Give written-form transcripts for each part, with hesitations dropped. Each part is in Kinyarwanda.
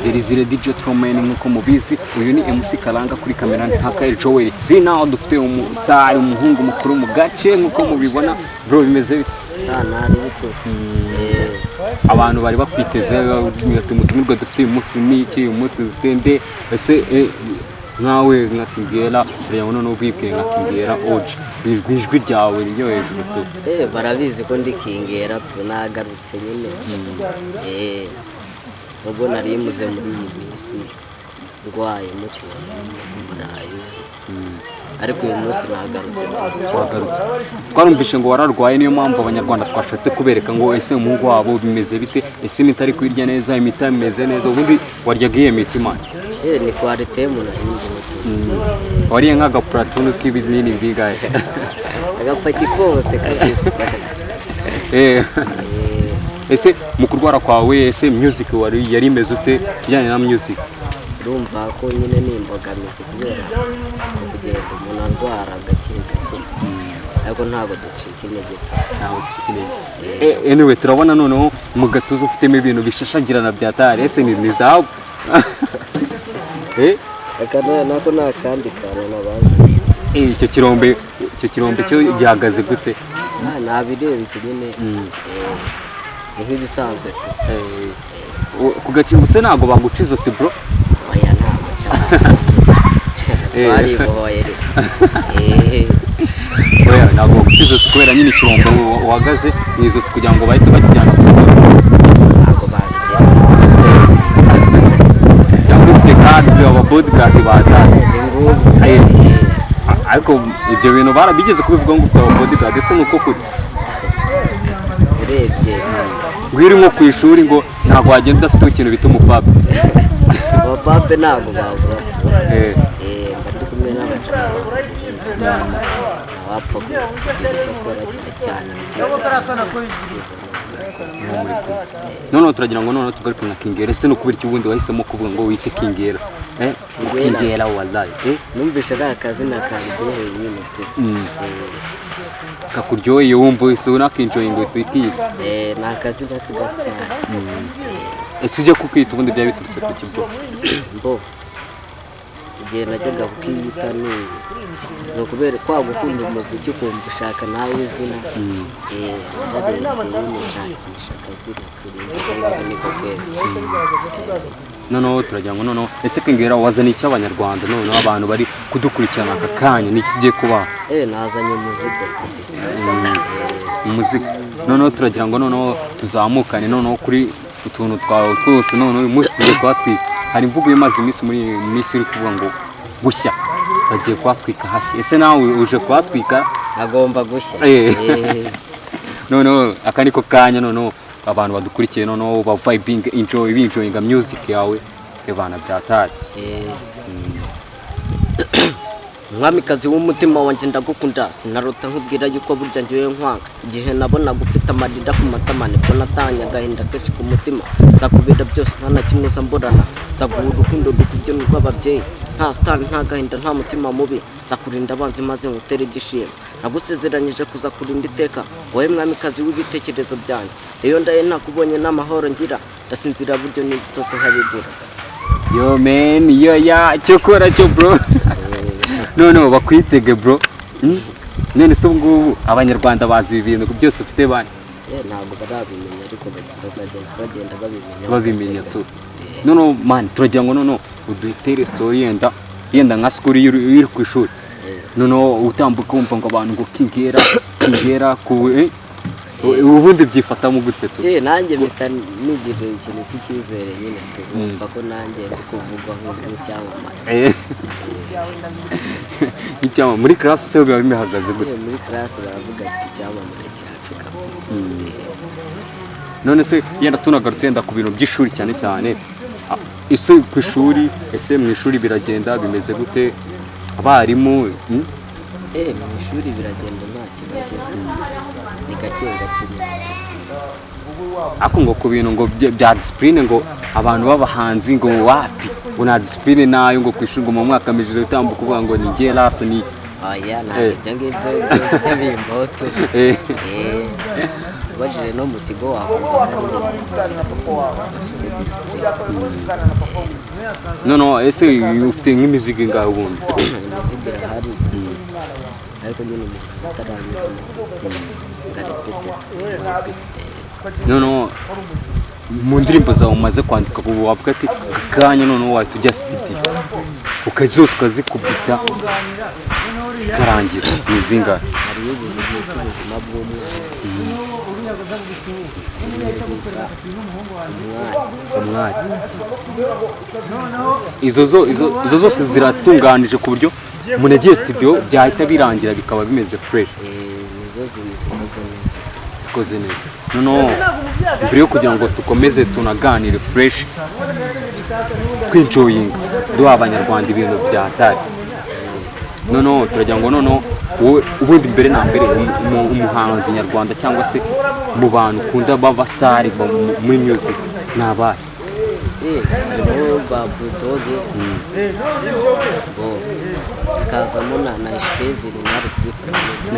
Erizire DJ Tromeni nkuko mubizi uyu ni MC Kalanga kuri kamera ntaka Joel Rina dufite umustar umuhungu mukuru mu gace nkuko mubibona bro bimeze bite nari bito abantu bari bakwiteze umutumirwa dufite uyu munsi niki uyu munsi dufite nde ese nkawe nkakingera turabona no bwibwe nkakingera oje bijwi ryawe ryo hejuru tu barabizi ko ndikingera tunagarutse nyine ubwo nari muze muri iyi minsi ngwaye muto murayi ariko uyu munsi nagarutse wagarutse twarumvishe ngo wararwaye niyo mpamvu abanyarwanda twashatse kubereka ngo ese umuhungu wabo bimeze bite ese mitari kwirya neza imita imeze neza ubundi waryaga iyo mitima ni quality umuntu ahindi wariye nk'agaplatoni k'ibinini bigaye agapaki kose kabisa ese mu kurwara kwawe ese music yari imeze ute kijyanye na music urumva ko nyine ni imbogamizi kubera kugenda umuntu arwara gake gake ariko ntabwo ducika intege anyway turabona noneho mu gatuza ufitemo ibintu bishashagirana bya tare ese ni zahabu nako nta kandi kantu nabazi icyo kirombe cyo gihagaze gute nabirenze nyine ni nk'ibisanzwe tu ku gacimbo se ntabwo baguca izosi bro oya ntabwo cyane baribohoye oya ntabwo baguca izosi kubera nyine ikirombe uhagaze mu izosi kugira ngo bahite bakijyana soko ntabwo babijyana cyangwa ufite cards aba bodyguard batanye ariko ibyo bintu barabigeze kubivuga ngo ufite aba bodyguard ese nuko kuri urebye ngwiri nko ku ishuri ngo ntabwo wagenda udafite ikintu bita umupape abapape ntabwo babura bari kumwe n'abacana bapfa kugira icyo akora cyane noneho turagira ngo noneho tugaruke nka kingera ese nukubera iki ubundi wahisemo kuvuga ngo wite kingera kingera wallahi numvishe ari akazina karyoheye nyine tu kakuryoheye wumva wese unakinjoye ngo twitiye ni akazina k'agasitari ese ujya kukita ubundi byaba biturutse ku kigo mbo igihe najyaga kukiyita ni kubera kwa gukunda umuziki ukumva ushaka nawe izina ndarebye nshakisha akazina turinda niko keza noneho turagira ngo noneho ese kingera wazana iki abanyarwanda noneho abantu bari kudukurikirana aka kanya niki kigiye kubaho nazanye umuzigo kabisa umuzigo noneho turagira ngo noneho tuzamukane noneho kuri utuntu twawe twose noneho uyu munsi tugiye kuhatwika hari imvugo imaze iminsi muri minsi iri kuvuga ngo gushya bagiye kuhatwika hashya ese nawe uje kuhatwika agomba gushya noneho aka niko kanya noneho abantu badukurikiye noneho ba vibing enjoying music yawe ebana byatari mwamikazi w'umutima wanjye ndagukunda sinarota nkubwira yuko burya ngiye nkwanga igihe nabona gufite amarira ku matama nibwo natanye agahinda kenshi ku mutima nzakubera byose nta na kimwe uzamburana nzaguha urukundo dukubye n'urw'ababyeyi nta sitari nta gahinda nta mutima mubi nzakurinda abanzi maze ngutere ibyishimo nagusezeranyije kuza kurinda iteka wowe mwamikazi w'ibitekerezo byanjye iyo ndaye nakubonye n'amahoro ngira ndasinzira buryo n'ibitotsi nkabigura yo man yo ya cyokora cyo bro no bakwitege bro none se ngubu abanyarwanda bazi ibintu byose ufite bane ntabwo barabimenya ariko bagenda babimenya tu no man turagira ngo no udutere story yenda nka school iri ku ishuri no utambuka wumva ngo abantu ngo kingera ku ubundi byifatamo gute tu nanjye mpita nigira ikintu cy'icyizere nyine tumva ko nanjye ndi kuvugwa nk'icyamamare icyamamare muri class se biba bimihagaze gute muri class baravuga ati icyamamare cyacu kabisa none se yenda tunagarutse yenda ku bintu by'ishuri cyane cyane ese ku ishuri ese mu ishuri biragenda bimeze gute abarimu mu ishuri biragenda nta kibazo ni gake ako ngo ku bintu ngo bya discipline ngo abantu b'abahanzi ngo wapi una discipline nayo ngo kwishuri ngo mu mwaka mijije utambuka uvuga ngo ni ngiye last ni oya ntabwo ibyo ngibyo by'abimbaho tu ubajije no mu kigo wakumva bafite disipurine. noneho ese ufite nk'imizigo ingahe ubundi? imizigo irahari ariko nyine umuntu ataranyuramo ngarepete. noneho mu ndirimbo zawe umaze kwandika ubu wavuga ati akanya noneho wahita ujya studio zose ukazikubita zikarangira ni zingahe? hariyo ibintu by'ubuzima bw'umwana umwari izo zose ziratunganije ku buryo munegeye studio byahita birangira bikaba bimeze fresh. nizo zikoze neza. noneho mbere yo kugira ngo dukomeze tunaganire fresh kwinjoyinga duha abanyarwanda ibintu byatari, noneho turagira ngo noneho wowe ubundi mbere na mbere umuhanzi nyarwanda cyangwa se mu bantu ukunda baba star muri music ni abahe? harimo ba Budoge hakazamo na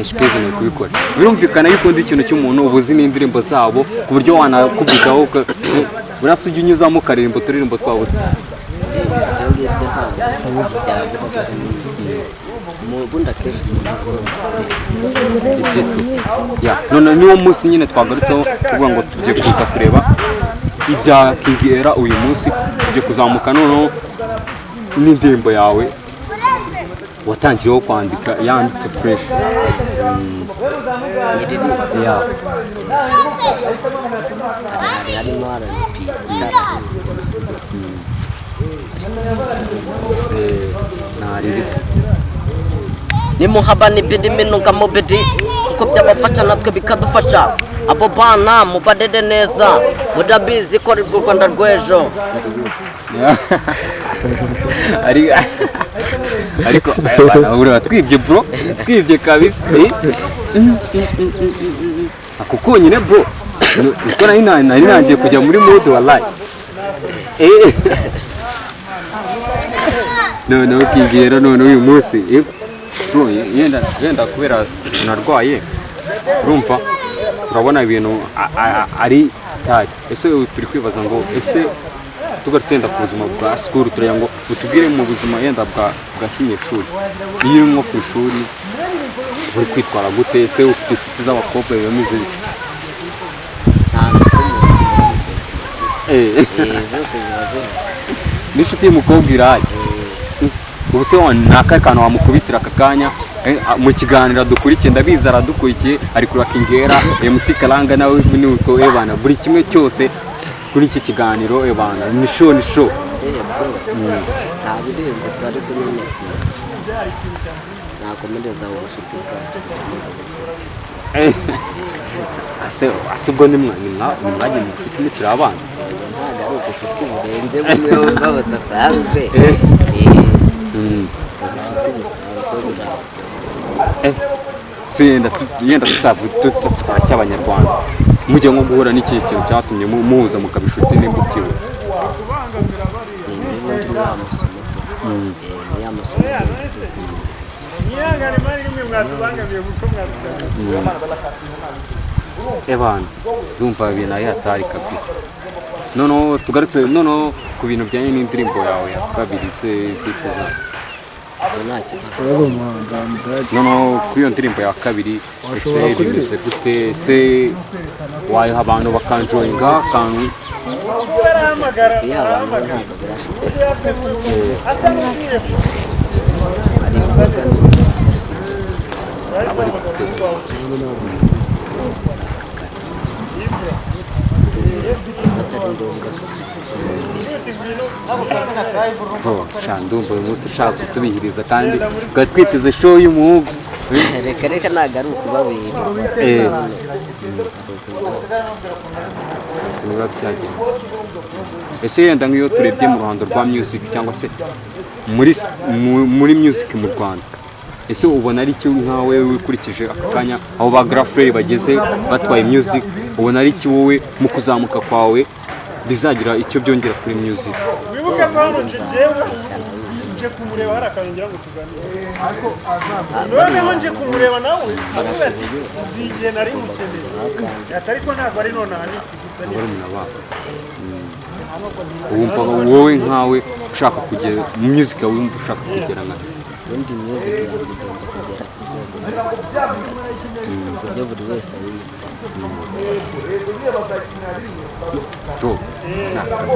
Ishkevin ari kubikora. Birumvikana yuko undi ikintu cy'umuntu ubuzi n'indirimbo zabo ku buryo wanakubitaho burasa ujya unyuzamo ukaririmbo turirimbo twabuze ubundi akenshi none niwo munsi nyine twagarutseho kuvuga ngo tugiye kuza kureba ibya King Era uyu munsi, tugiye kuzamuka noneho n'indirimbo yawe watangiyeho kwandika yanditse fresh. harimo ni muhaba ni bidi minuga mu bidi kuko byabafasha natwe bikadufasha. abo bana mubadede neza mudabizi ko rwo Rwanda rw'ejo. ariko twibye bro, twibye kabisa ako konyine bro, niko nari nangiye kujya muri mode wallahi. noneho King Era none uyu munsi bro yenda kubera narwaye urumva turabona ibintu ari tari. ese turi kwibaza ngo ese tugarutse ku buzima bwa school turagira ngo utubwire mu buzima yenda bwa kinyeshuri iyo uri nko ku ishuri uri kwitwara gute? ese ufite inshuti z'abakobwa bameze zose zibaze n'inshuti y'umukobwa iraye ubu se naka kantu wamukubitira aka kanya mu kiganiro dukurikiye ndabizi aradukurikiye ari kuri King Era MC Karanga nawe nuko ebana buri kimwe cyose kuri iki kiganiro ebana ni show ntabirenze twari kumwe nakomereza ubushuti bwacu asibwo ni mwajye mu nshuti mukiri abana ntabwo ari ubushuti burenze bumwe badasanzwe yenda tutashya abanyarwanda mujya nko guhura n'iki kintu cyatumye muhuza mukaba inshuti nimba utiwe? Ebana ndumva ibintu ari hatari kabisa. noneho tugarutse noneho ku bintu bijyanye n'indirimbo yawe ya kabiri se twifuza noneho kuri iyo ndirimbo ya kabiri ese bimeze gute? se wayiha abantu bakanjoyinga akantu? iyo abantu ntabwo birashoboka abari gutegura ndumva uyu munsi ushaka kutubihiriza kandi tukaba twiteze show y'umuhungu. reka ntabwo ari ukubabihiriza niba byagenze. ese yenda nk'iyo turebye mu ruhando rwa music cyangwa se muri music mu Rwanda, ese ubona ari iki nkawe wikurikije aka kanya aho ba Grafrey bageze batwaye music, ubona ari iki wowe mu kuzamuka kwawe bizagira icyo byongera kuri music? nje kumureba hari akangira ngo tuganire noneho nje kumureba nawe igihe nari mukeneye atari ko ntabwo ari none ahandi gusa ni wumva wowe nkawe ushaka kugera mu music wumva ushaka kugera nka ubundi music zigomba kugera ku buryo buri wese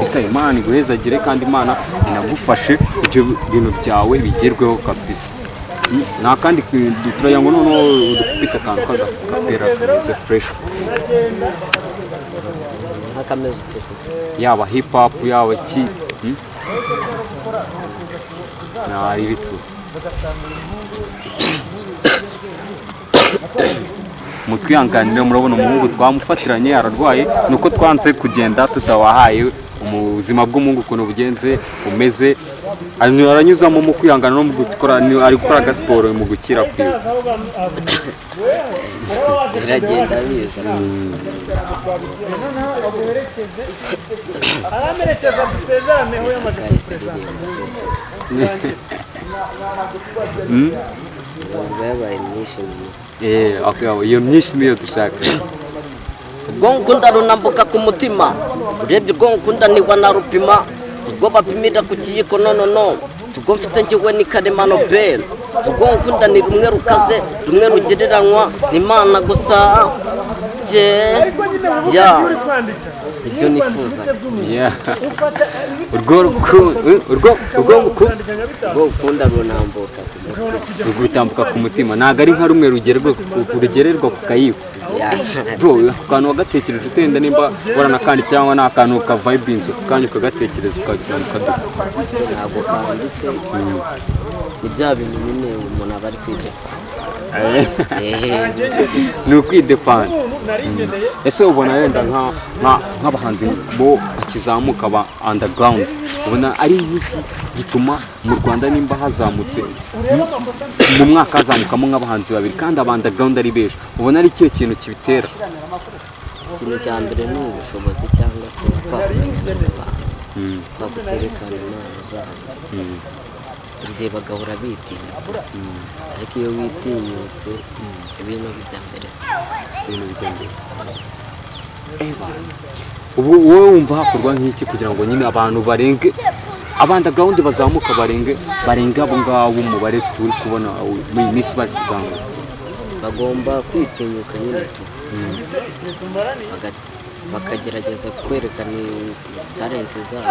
bisa Imana iguhezagire kandi Imana inagufashe ibyo bintu byawe bigerweho kabisa. Nta kandi turaya ngo noneho udukubita akantu kagapera kameze fresh nk'akameze twese yaba hip hop yaba ki nari bitu mutwihanganire murabona umuhungu twamufatiranye ararwaye nuko twanze kugenda tutawahaye ubuzima bw'umuhungu ukuntu bugenze umeze aranyuzamo mu kwihangana no mu gukora ari gukora gasiporo mu gukira kwiwe biragenda biza aramerekeza dusezeraneho y'amategeko yabaye myinshi iyo myinshi niyo dushaka ubwo ngukunda runambuka ku mutima urebye ubwo ngukunda niba narupima ubwo bapimira ku kiyiko nonono ubwo mfite njyewe ni karemano be ubwo ngukunda ni rumwe rukaze rumwe rugereranywa n'Imana gusa ya ibyo nifuza urwo ngukunda runambuka rugutambuka ku mutima ntabwo ari nka rumwe rugererwa ku kayiko bro ako kantu wagatekereje utenda nimba waranakandi cyangwa ni akantu ka vibinze ukanya ukagatekereza ukagira ntabwo kanditse ni bya bintu nyine umuntu aba ari kwidefana ni ukwidefana ese ubona wenda nk'abahanzi bo bakizamuka ba underground ubona ari iki gituma mu Rwanda nimba hazamutse mu mwaka hazamukamo nk'abahanzi babiri kandi aba underground ari benshi ubona ari ikihe kintu kibitera ikintu cya mbere ni ubushobozi cyangwa se kwakumenyana n'abantu kwakuterekana impano zabo buri gihe bagahora bitinyuka ariko iyo witinyutse ibintu bijya mbere ubu wowe wumva hakorwa nk'iki kugira ngo nyine abantu barenge underground bazamuka barenge abo ngabo umubare turi kubona muri iyi minsi bari kuzamuka bagomba kwitinyuka nyine bakagerageza kwerekana talent zabo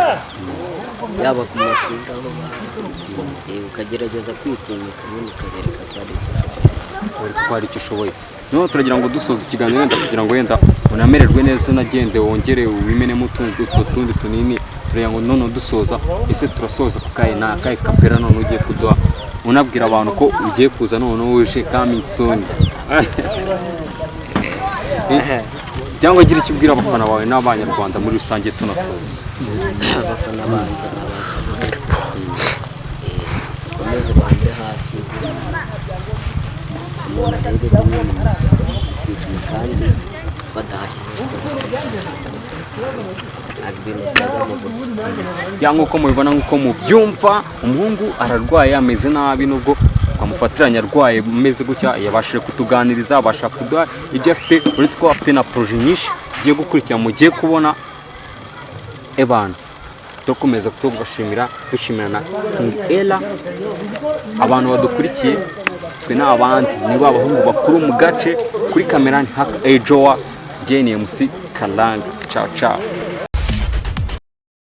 yaba ku mashuri aho ukagerageza kwitinyuka nyine ukabereka ko ari icyo ushoboye niho turagira ngo dusoze ikiganiro wenda kugira ngo wenda unamererwe neza unagende wongere wimenemo utwo tundi tunini turagira ngo none dusoza ese turasoza ku kaye kapera none ugiye kuduha unabwira abantu ko ugiye kuza none uje coming soon cyangwa gira icyo ubwira abafana bawe n'abanyarwanda muri rusange tunasoza abafana banjye komeze bande hafi umuntu arebe bimwe mu misego kandi ya nk'uko mubibona nk'uko mubyumva umuhungu ararwaye ameze nabi nubwo twamufatiranye arwaye ameze gutya yabashije kutuganiriza abasha kuduha ibyo afite uretse ko afite na proje nyinshi zigiye gukurikira mugiye kubona ebana dukomeza tugashimira dushimira King Ella abantu badukurikiye twe n'abandi nibo abahungu bakuru mu gace kuri kamera ni Haka Ejoa JNMC Kalanga ciao ciao